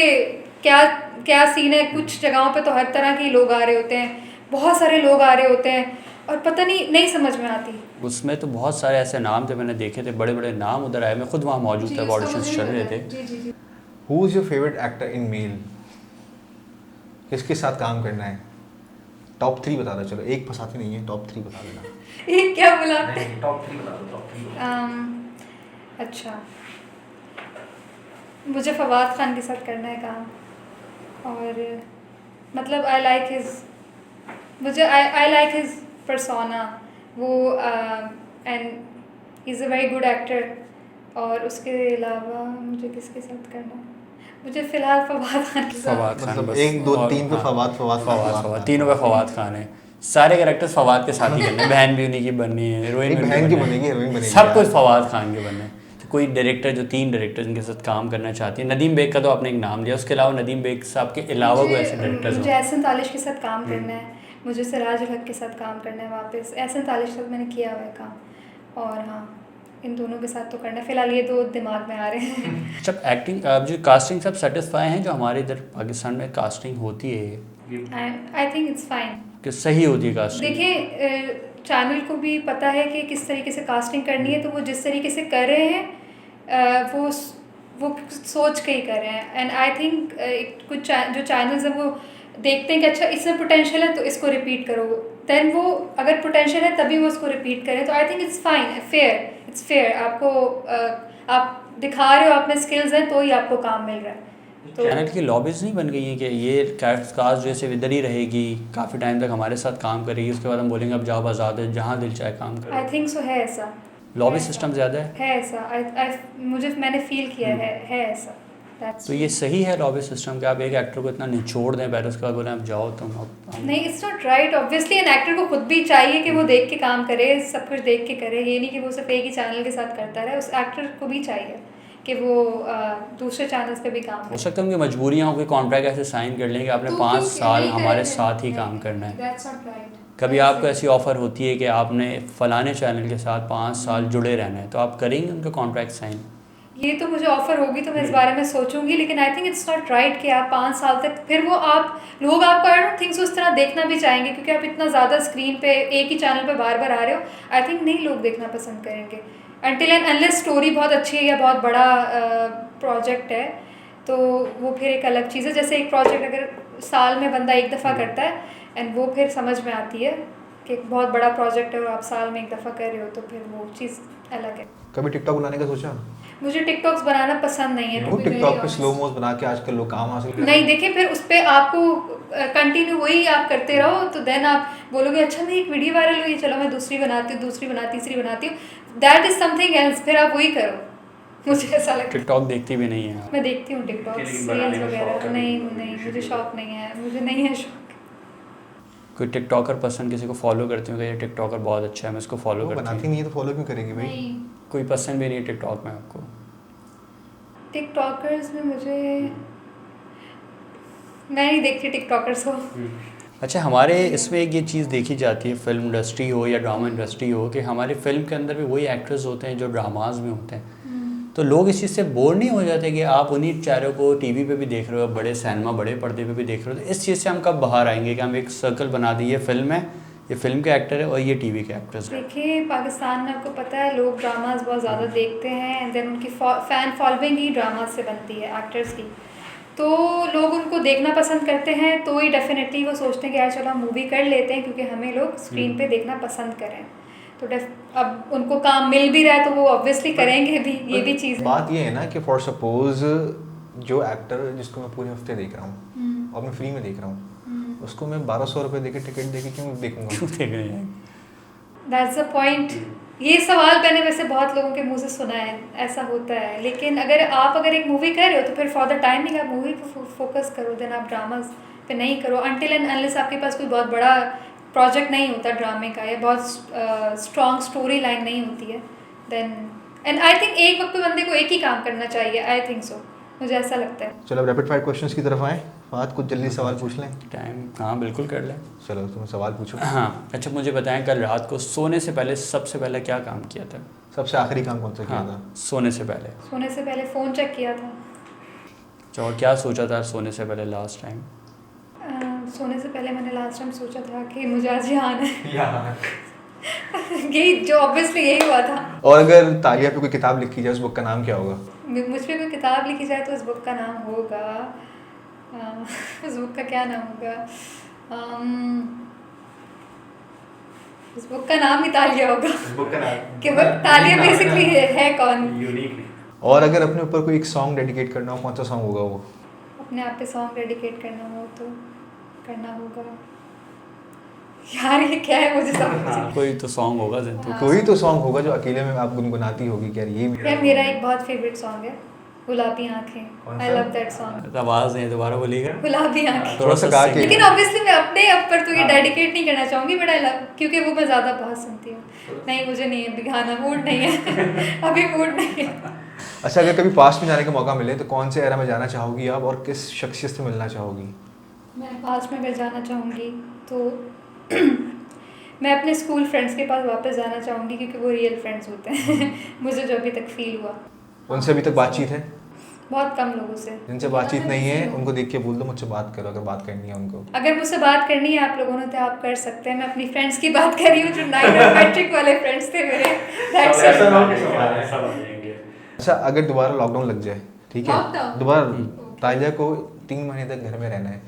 क्या क्या सीन है। कुछ जगहों पे तो हर तरह के लोग आ रहे होते हैं, बहुत सारे लोग आ रहे होते हैं और पता नहीं समझ में आती।
उसमें तो बहुत सारे ऐसे नाम थे, मैंने देखे थे, बड़े बड़े नाम उधर आए, मैं खुद वहाँ मौजूद था, ऑडिशंस चल रहे थे।
जी जी जी।
Who is your favourite actor in male? किसके साथ काम करना है? टॉप 3 बता दो, चलो एक फंसाती नहीं है, टॉप 3 बता देना।
ये क्या बोला?
टॉप 3 बता दो, टॉप 3।
अच्छा, मुझे फवाद खान के साथ करना है काम, और मतलब आई लाइक हिज persona, वो and he is a very good actor. और उसके अलावा मुझे किसके साथ करना है? मुझे फ़िलहाल फवाद खान के साथ।
फवाद खान
मतलब
बस,
1 2
और
3 पे
हाँ,
फवाद
तीनों पे फवाद खान है। सारे कैरेक्टर्स फवाद के साथ ही करने हैं, बहन भी उन्हीं की बननी है, हीरोइन
एक
भी
बहन
उनकी
की
बननी
बनेगी,
है,
हीरोइन बनेगी
सब
यार।
कुछ फवाद खान के बनने हैं। तो कोई डायरेक्टर, जो 3 डायरेक्टर जिनके साथ काम करना चाहती है, नदीम बेग का तो आपने एक नाम लिया, उसके अलावा नदीम बेग साहब के अलावा कोई ऐसे डायरेक्टर्स
मुझे
हो?
एहसन तालिश के साथ काम करना है, मुझे सिराज उल हक के साथ काम करना है वापस। एहसन तालिश के साथ मैंने किया हुआ है काम, और हाँ इन दोनों के साथ तो करना है। फ़िलहाल ये 2 दिमाग में आ रहे हैं।
जब एक्टिंग, आप जो कास्टिंग सब सेटिस्फाई हैं जो हमारे इधर पाकिस्तान में कास्टिंग होती है
आई थिंक इट्स फाइन।
कि सही होती है कास्टिंग?
देखिए, चैनल को भी पता है कि किस तरीके से कास्टिंग करनी है, तो वो जिस तरीके से कर रहे हैं वो सोच के ही कर रहे हैं। एंड आई थिंक कुछ जो चैनल्स हैं वो देखते हैं कि अच्छा इसमें पोटेंशियल है तो इसको रिपीट करो, देन वो अगर पोटेंशियल है तभी वो उसको रिपीट करें। तो I think it's fine, it's fair. आपको आप दिखा रहे हो आप में स्किल्स हैं तो ही आपको काम मिल रहा है। तो
चैनल की लॉबीज नहीं बन गई है कि ये कास्ट जैसे इधर ही रहेगी, काफ़ी टाइम तक हमारे साथ काम करेगी, उसके बाद हम बोलेंगे अब जाओ आज़ाद है, जहाँ दिल चाहे काम करो?
आई थिंक सो है ऐसा।
लॉबी सिस्टम ज़्यादा है
ऐसा मैंने फील किया है ऐसा।
तो ये सही है लॉबी सिस्टम कि आप एक एक्टर को इतना निचोड़ दें, पहले उसके बाद बोलें अब जाओ तुम अब
नहीं, it's not right. Obviously an actor को खुद भी चाहिए कि वो देख के काम करे, सब कुछ देख के करे। ये नहीं कि वो सिर्फ एक ही चैनल के साथ करता रहे। उस एक्टर को भी चाहिए कि वो दूसरे चैनल्स पे भी काम
हो
करे।
सकता है उनकी मजबूरियाँ हो, कोई कॉन्ट्रैक्ट ऐसे साइन कर लें कि आपने 5 साल हमारे साथ ही काम करना है।
That's not right.
कभी आपको ऐसी ऑफ़र होती है कि आपने फ़लाने चैनल के साथ 5 साल जुड़े रहना है, तो आप करेंगे उनका कॉन्ट्रैक्ट साइन?
ये तो मुझे ऑफ़र होगी तो मैं इस बारे में सोचूंगी, लेकिन I think it's not right कि आप 5 साल तक फिर वो लोग आपको आई डोंट थिंक सो उस तरह देखना भी चाहेंगे, क्योंकि आप इतना ज़्यादा स्क्रीन पे एक ही चैनल पे बार बार आ रहे हो। आई थिंक नहीं लोग देखना पसंद करेंगे अनटिल एंड अनलेस स्टोरी बहुत अच्छी है या बहुत बड़ा प्रोजेक्ट है, तो वो फिर एक अलग चीज़ है। जैसे एक प्रोजेक्ट अगर साल में बंदा एक दफ़ा करता है एंड वो फिर समझ में आती है कि एक बहुत बड़ा प्रोजेक्ट है और आप साल में एक दफ़ा कर रहे हो, तो फिर वो चीज़ अलग है।
कभी टिकटॉक बनाने का सोचा?
मुझे टिकटॉक्स बनाना पसंद नहीं है।
वो टिकटॉक पे स्लो मोस बना के आजकल लोग काम हासिल कर रहे
नहीं, देखिए फिर उस पर आपको कंटिन्यू वही आप करते रहो, तो देन आप बोलोगे अच्छा नहीं एक वीडियो वायरल हुई, चलो मैं दूसरी बनाती हूँ, तीसरी बनाती हूँ। दैट इज़ समथिंग एल्स, फिर आप वही करो। मुझे ऐसा लगता है।
टिकटॉक देखती भी नहीं है आप?
मैं देखती हूँ टिकटॉक
किसी
सीरियल्स
बनाने का शौक
वगैरह।
है?
नहीं मुझे शौक नहीं है, मुझे नहीं है शौक।
कोई टिकटॉकर पसंद, किसी को फॉलो करती हूँ कि ये टिकटॉकर बहुत अच्छा है, मैं इसको फॉलो
वो
करती
बनाती
हूँ?
नहीं है तो फॉलो क्यों करेगी भाई?
नहीं,
कोई पसंद भी नहीं है टिकटॉक में आपको?
टिकटॉकर्स में मैं नहीं देखती टिकटॉकर्स को।
अच्छा, हमारे इसमें एक ये चीज़ देखी जाती है, फिल्म इंडस्ट्री हो या ड्रामा इंडस्ट्री हो, कि हमारे फिल्म के अंदर भी वही एक्टर्स होते हैं जो ड्रामाज में होते हैं। तो लोग इस चीज़ से बोर नहीं हो जाते कि आप उन्हीं चेहरों को टीवी पे भी देख रहे हो, बड़े सिनेमा बड़े पर्दे पे भी देख रहे हो, तो इस चीज़ से हम कब बाहर आएंगे कि हम एक सर्कल बना दी, ये फिल्म है, ये फिल्म के एक्टर है और ये टीवी के एक्टर्स हैं।
देखिए पाकिस्तान में आपको पता है लोग ड्रामाज बहुत ज़्यादा देखते हैं एंड देन उनकी फ़ैन फॉलोइंग ही ड्रामाज से बनती है, एक्टर्स की। तो लोग उनको देखना पसंद करते हैं, तो ही डेफिनेटली वो सोचते हैं कि यार चलो हम मूवी कर लेते हैं क्योंकि हमें लोग स्क्रीन पे देखना पसंद करें। तो अब उनको काम मिल भी रहा है तो वो ऑब्वियसली करेंगे भी, ये भी चीज़ है।
बात ये है ना कि फॉर सपोज जो एक्टर जिसको मैं पूरे हफ्ते देख रहा हूँ और मैं फ्री में देख रहा हूँ, उसको मैं 1200 रुपये देके टिकट देके क्यों देखूंगा?
क्यों देख रहे हैं?
That's the point. ये सवाल मैंने वैसे बहुत लोगों के मुंह से सुना है, ऐसा होता है। लेकिन अगर एक मूवी कर रहे हो तो फिर फॉर द टाइमिंग आप मूवी पे फोकस करो, देन आप ड्रामास पे नहीं करो अनटिल एंड अनलेस आपके पास कोई बहुत बड़ा प्रोजेक्ट नहीं होता ड्रामे का या बहुत स्ट्रॉन्ग स्टोरी लाइन नहीं होती है, देन एंड आई थिंक एक वक्त पे बंदे को एक ही काम करना चाहिए, आई थिंक सो, मुझे ऐसा लगता है।
चलो रैपिड फायर क्वेश्चंस की तरफ आए। बात कुछ जल्दी सवाल पूछ लें।
टाइम, हाँ बिल्कुल कर लें।
चलो तुम सवाल पूछो।
हाँ अच्छा, मुझे बताएं कल रात को सोने से पहले सबसे पहले क्या काम किया था?
सबसे आखिरी काम कौन सा किया था?
हाँ, सोने से पहले।
सोने से पहले फ़ोन चेक किया था।
अच्छा, और क्या सोचा था सोने से पहले लास्ट टाइम?
सोने से पहले मैंने लास्ट टाइम सोचा था कि मुझे आज यहाँ आना है। यही जो ऑब्वियसली यही हुआ था।
और अगर तालिया पे कोई किताब लिखी जाए उस बुक का नाम क्या होगा?
मुझ पे कोई किताब लिखी जाए तो उस बुक का नाम होगा उस बुक का क्या नाम होगा? उस बुक का नाम ही तालिया होगा।
बुक का नाम
कि वो तालिया बेसिकली है कौन?
यूनिक।
और अगर अपने ऊपर कोई एक सॉन्ग डेडिकेट करना हो, कौन सा सॉन्ग होगा वो?
अपने आप पे सॉन्ग डेडिकेट करना हो तो करना होगा, यार ये क्या है मुझे समझ
कोई तो सॉन्ग होगा जिंदगी।
कोई तो सॉन्ग होगा जो अकेले में आप गुनगुनाती होगी कि यार ये
यार मेरा एक बहुत फेवरेट सॉन्ग है गुलाबी आंखें। I love that song.
आवाज़ नहीं, दोबारा बोलिएगा।
गुलाबी आंखें।
थोड़ा सा गा के।
लेकिन ऑब्वियसली मैं अपने आप पर तो ये डेडिकेट नहीं करना चाहूँगी, बट आई लव, क्योंकि वो मैं ज़्यादा बहुत सुनती हूँ। नहीं मुझे नहीं है गाना, मूड नहीं है अभी मूड नहीं है।
अच्छा, अगर कभी पास्ट में जाने का मौका मिले तो कौन से एरा में जाना चाहोगी आप और किस शख्सियत से मिलना चाहोगी?
मैं पास्ट में अगर जाना चाहूँगी तो मैं अपने स्कूल फ्रेंड्स के पास वापस जाना चाहूँगी क्योंकि वो रियल फ्रेंड्स होते हैं मुझे जो अभी तक फील हुआ।
उनसे अभी तक बातचीत है?
बहुत कम लोगों से।
जिनसे बातचीत नहीं है उनको देख के बोल दो मुझसे बात करो, अगर बात करनी है उनको।
अगर मुझसे बात करनी है आप लोगों ने तो आप कर सकते हैं। मैं अपनी फ्रेंड्स की बात कर रही हूँ जो 9 और मैट्रिक वाले फ्रेंड्स थे मेरे। That's it।
ऐसा बनेंगे।
अच्छा, अगर दोबारा लॉकडाउन लग जाए, ठीक है,
Lockdown?
दोबारा तालिया को 3 महीने तक घर में रहना है,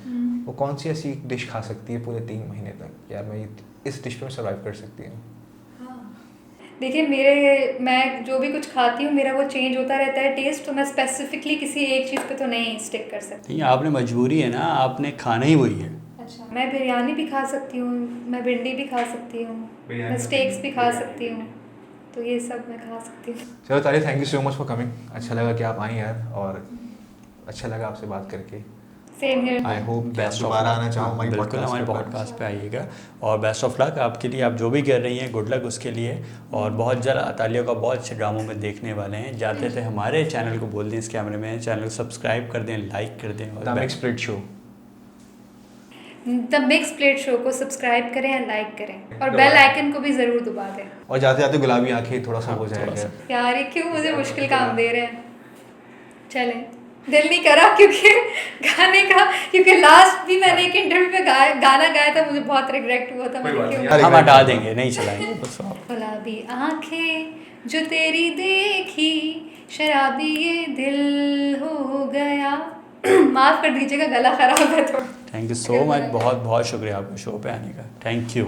वो कौन सी ऐसी डिश खा सकती है पूरे 3 महीने तक? यार मैं इस डिश पे सर्वाइव कर सकती हूँ।
देखिए मैं जो भी कुछ खाती हूँ मेरा वो चेंज होता रहता है टेस्ट, तो मैं स्पेसिफिकली किसी एक चीज़ पे तो नहीं स्टिक कर सकती।
नहीं, आपने मजबूरी है ना, आपने खाना ही वही है।
अच्छा, मैं बिरयानी भी खा सकती हूँ, मैं भिंडी भी खा सकती हूँ, मैं स्टेक्स भी खा सकती हूँ, तो ये सब मैं खा सकती हूँ।
चलो Talia, thank you so much for coming. अच्छा लगा कि आप आई यार, और अच्छा लगा आपसे बात करके।
Same here.
I hope
best
दोबारा आना चाहो हमारी
बिल्कुल,
podcast
हमारे
पे।
पॉडकास्ट पे आइएगा और बेस्ट ऑफ लक आपके लिए। आप जो भी कर रही हैं गुड लक उसके लिए, और बहुत जल्द तालिया का बहुत अच्छे ड्रामों में देखने वाले हैं। जाते थे हमारे चैनल को बोल दें, इस कैमरे में चैनल को सब्सक्राइब कर दें, लाइक कर दें,
the mix plate show.
The mix plate show को सब्सक्राइब करें या लाइक करें और बेल आइकन को भी ज़रूर दबा दें।
और जाते जाते गुलाबी आंखें थोड़ा सा हो जाएगा।
यार ये क्यों मुझे मुश्किल काम दे रहे हैं। चलें, दिल नहीं करा क्योंकि गाने का, क्योंकि लास्ट भी मैंने एक इंटरव्यू पे गाना गाया था, मुझे बहुत रिग्रेट हुआ था। मैंने क्यों
हम हटा देंगे, नहीं चलाएंगे बस आप।
गुलाबी आंखें जो तेरी देखी, शराबी ये दिल हो गया। माफ़ कर दीजिएगा गला ख़राब है तो।
थैंक यू सो मच, बहुत बहुत शुक्रिया आपका शो पे आने का। Thank you.